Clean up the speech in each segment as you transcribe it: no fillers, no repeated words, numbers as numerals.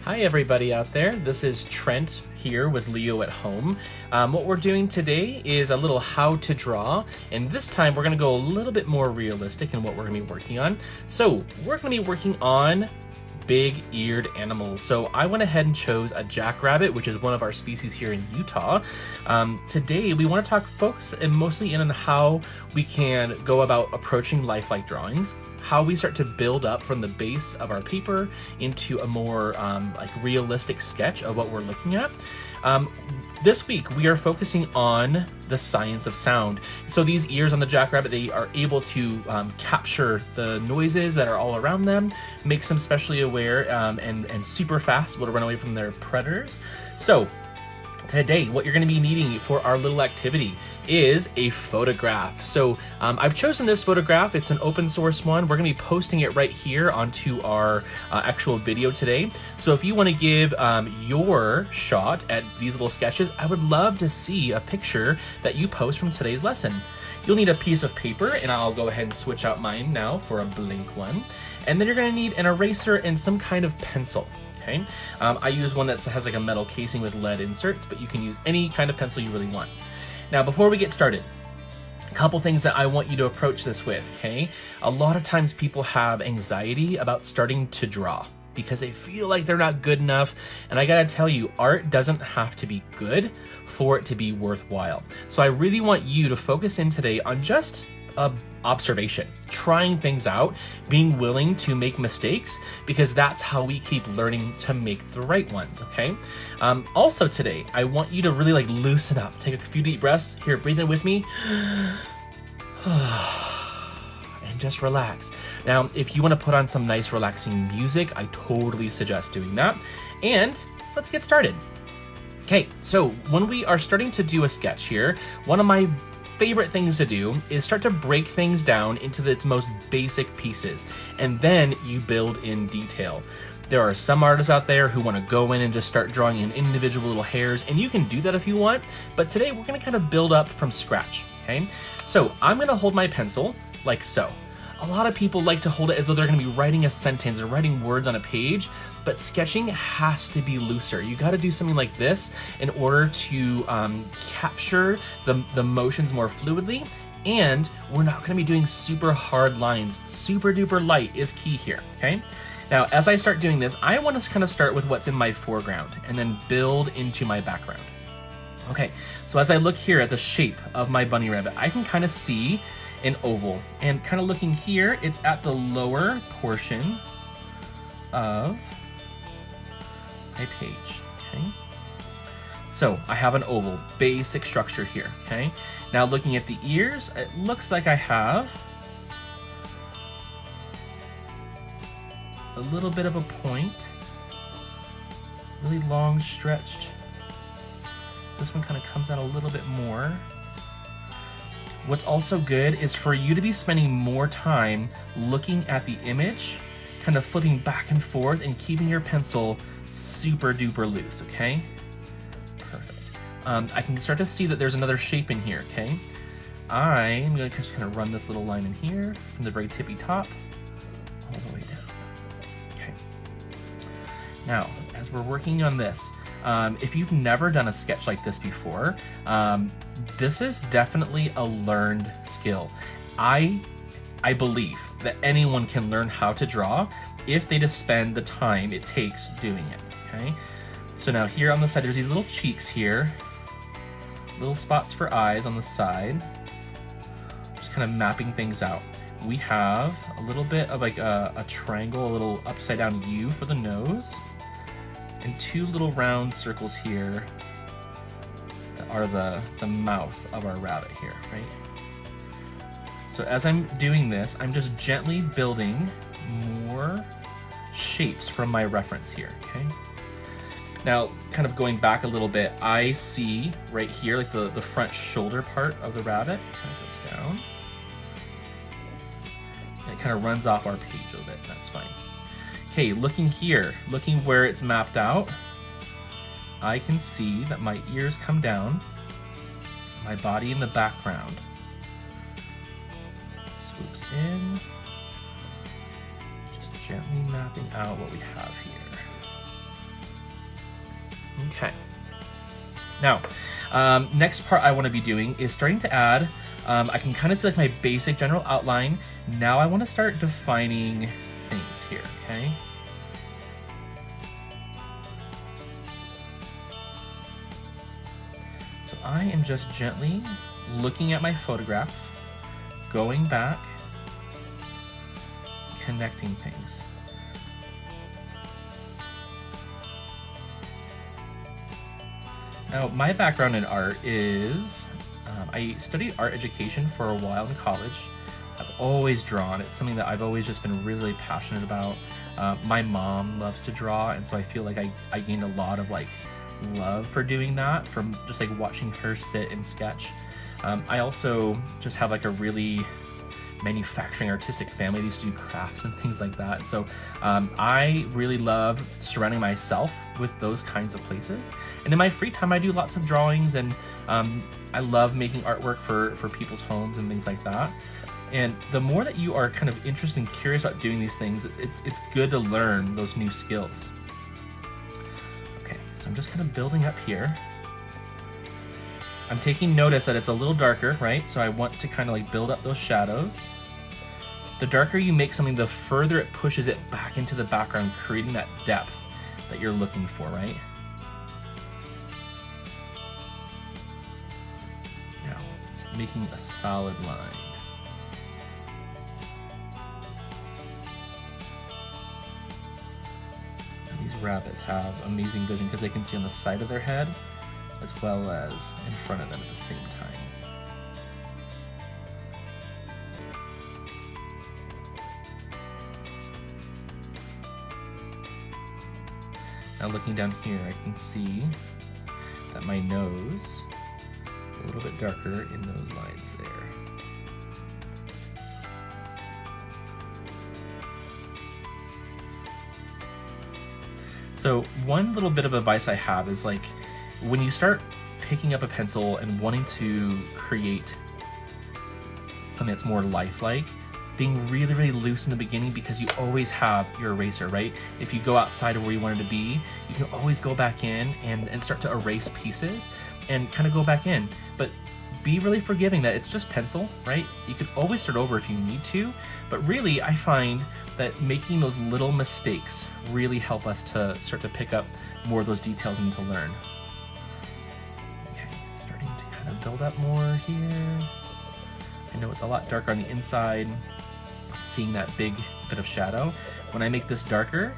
Hi everybody out there, this is Trent here with Leo at Home. What we're doing today is a little how to draw, and this time we're going to go a little bit more realistic in what we're going to be working on. So we're going to be working on big-eared animals. So I went ahead and chose a jackrabbit, which is one of our species here in Utah. Today we want to focus mostly in on how we can go about approaching lifelike drawings, how we start to build up from the base of our paper into a more realistic sketch of what we're looking at. This week we are focusing on the science of sound. So these ears on the jackrabbit, they are able to capture the noises that are all around them, makes them specially aware and super fast, able to run away from their predators. So today, what you're going to be needing for our little activity is a photograph. So I've chosen this photograph. It's an open source one. We're going to be posting it right here onto our actual video today. So if you want to give your shot at these little sketches, I would love to see a picture that you post from today's lesson. You'll need a piece of paper, and I'll go ahead and switch out mine now for a blank one. And then you're going to need an eraser and some kind of pencil. Okay, I use one that has like a metal casing with lead inserts, but you can use any kind of pencil you really want. Now, before we get started, a couple things that I want you to approach this with, okay? A lot of times people have anxiety about starting to draw because they feel like they're not good enough. And I gotta tell you, art doesn't have to be good for it to be worthwhile. So I really want you to focus in today on just observation, trying things out, being willing to make mistakes, because that's how we keep learning to make the right ones, okay? Also today, I want you to really loosen up. Take a few deep breaths. Here, breathe in with me. And just relax. Now, if you want to put on some nice relaxing music, I totally suggest doing that. And let's get started. Okay, so when we are starting to do a sketch here, one of my favorite things to do is start to break things down into its most basic pieces, and then you build in detail. There are some artists out there who want to go in and just start drawing in individual little hairs, and you can do that if you want, but today we're going to kind of build up from scratch, okay? So I'm going to hold my pencil like so. A lot of people like to hold it as though they're going to be writing a sentence or writing words on a page, but sketching has to be looser. You got to do something like this in order to capture the motions more fluidly, and we're not going to be doing super hard lines. Super duper light is key here, okay? Now, as I start doing this, I want to kind of start with what's in my foreground and then build into my background. Okay, so as I look here at the shape of my bunny rabbit, I can kind of see an oval, and kind of looking here, it's at the lower portion of my page, okay? So I have an oval, basic structure here, okay? Now looking at the ears, it looks like I have a little bit of a point, really long stretched. This one kind of comes out a little bit more. What's also good is for you to be spending more time looking at the image, kind of flipping back and forth and keeping your pencil super duper loose, okay? Perfect. I can start to see that there's another shape in here, okay? I'm gonna just kind of run this little line in here from the very tippy top all the way down. Okay. Now, as we're working on this, if you've never done a sketch like this before, this is definitely a learned skill. I believe that anyone can learn how to draw if they just spend the time it takes doing it, okay? So now here on the side, there's these little cheeks here, little spots for eyes on the side, just kind of mapping things out. We have a little bit of like a triangle, a little upside down U for the nose, and two little round circles here that are the mouth of our rabbit here, right? So as I'm doing this, I'm just gently building more shapes from my reference here, okay? Now, kind of going back a little bit, I see right here, like the front shoulder part of the rabbit, kind of goes down. And it kind of runs off our page a little bit, that's fine. Okay, looking here, looking where it's mapped out, I can see that my ears come down, my body in the background swoops in, just gently mapping out what we have here. Okay. Now, next part I want to be doing is starting to add, I can kind of see like my basic general outline. Now I want to start defining things here, okay? So I am just gently looking at my photograph, going back, connecting things. Now, my background in art is, I studied art education for a while in college. I've always drawn. It's something that I've always just been really passionate about. My mom loves to draw, and so I feel like I gained a lot of like love for doing that from just like watching her sit and sketch. I also just have like a really manufacturing artistic family. They used to do crafts and things like that. And so I really love surrounding myself with those kinds of places. And in my free time, I do lots of drawings, and I love making artwork for people's homes and things like that. And the more that you are kind of interested and curious about doing these things, it's good to learn those new skills. Okay, so I'm just kind of building up here. I'm taking notice that it's a little darker, right? So I want to kind of like build up those shadows. The darker you make something, the further it pushes it back into the background, creating that depth that you're looking for, right? Now, it's making a solid line. And these rabbits have amazing vision because they can see on the side of their head as well as in front of them at the same time. Now looking down here, I can see that my nose is a little bit darker in those lines there. So one little bit of advice I have is like, when you start picking up a pencil and wanting to create something that's more lifelike, being really, really loose in the beginning, because you always have your eraser, right? If you go outside of where you wanted to be, you can always go back in and start to erase pieces and kind of go back in. But be really forgiving that it's just pencil, right? You can always start over if you need to, but really I find that making those little mistakes really help us to start to pick up more of those details and to learn. Build up more here. I know it's a lot darker on the inside, seeing that big bit of shadow. When I make this darker,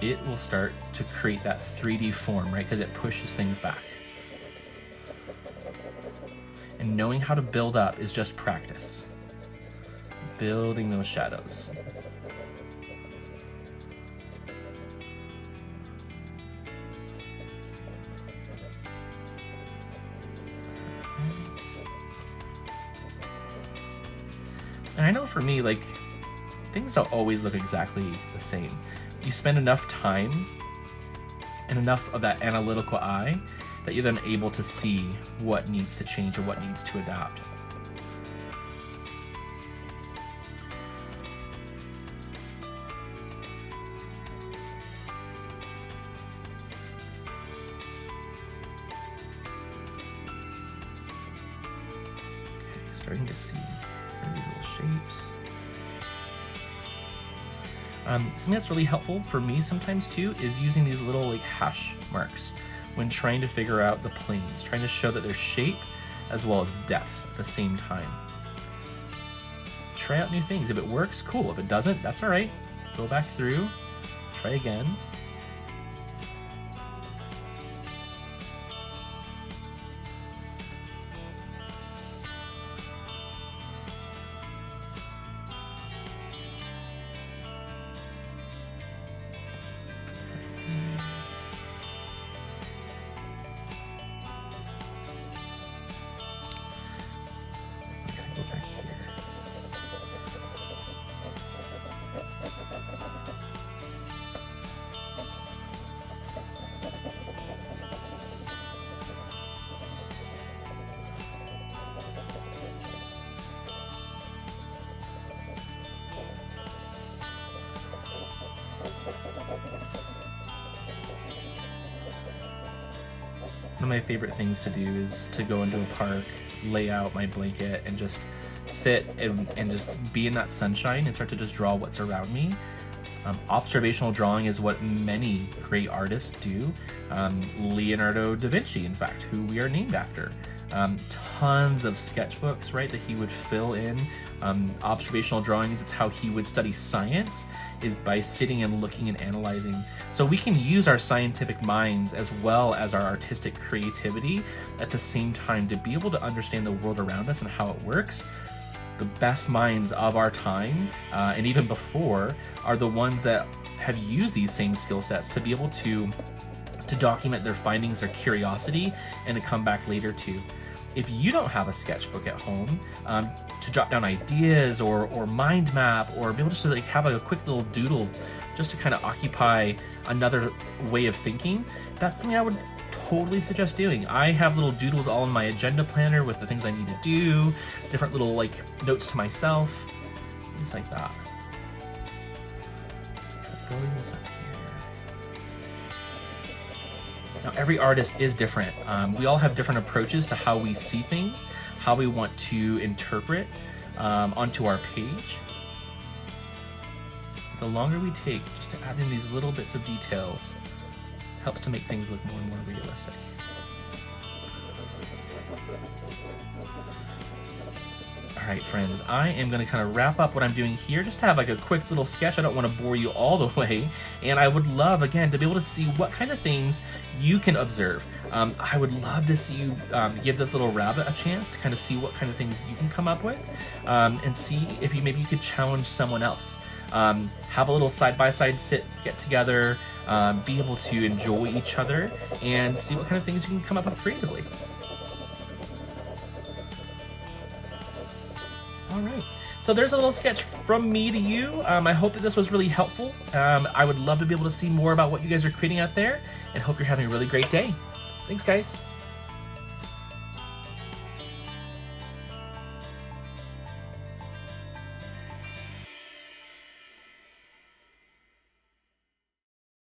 it will start to create that 3D form, right? Because it pushes things back. And knowing how to build up is just practice. Building those shadows. And I know for me, like, things don't always look exactly the same. You spend enough time and enough of that analytical eye that you're then able to see what needs to change or what needs to adapt. Okay, starting to see these little shapes. Something that's really helpful for me sometimes too is using these little like hash marks when trying to figure out the planes, trying to show that there's shape as well as depth at the same time. Try out new things. If it works, cool. If it doesn't, that's all right. Go back through, try again. Go back here. of my favorite things to do is to go into a park, lay out my blanket, and just sit and just be in that sunshine and start to just draw what's around me. Observational drawing is what many great artists do. Leonardo da Vinci, in fact, who we are named after. Tons of sketchbooks, right, that he would fill in. Observational drawings, it's how he would study science, is by sitting and looking and analyzing. So we can use our scientific minds as well as our artistic creativity at the same time to be able to understand the world around us and how it works. The best minds of our time, and even before, are the ones that have used these same skill sets to be able to document their findings, their curiosity, and to come back later to. If you don't have a sketchbook at home to jot down ideas or mind map, or be able to like have a quick little doodle just to kind of occupy another way of thinking, that's something I would totally suggest doing. I have little doodles all in my agenda planner with the things I need to do, different little like notes to myself, things like that. Building this up here. Now, every artist is different. We all have different approaches to how we see things, how we want to interpret onto our page. The longer we take just to add in these little bits of details helps to make things look more and more realistic. All right, friends, I am going to kind of wrap up what I'm doing here just to have like a quick little sketch. I don't want to bore you all the way, and I would love, again, to be able to see what kind of things you can observe. I would love to see you give this little rabbit a chance to kind of see what kind of things you can come up with, and see if maybe you could challenge someone else. Have a little side-by-side get together, be able to enjoy each other, and see what kind of things you can come up with creatively. All right, so there's a little sketch from me to you. I hope that this was really helpful. I would love to be able to see more about what you guys are creating out there, and hope you're having a really great day. Thanks, guys.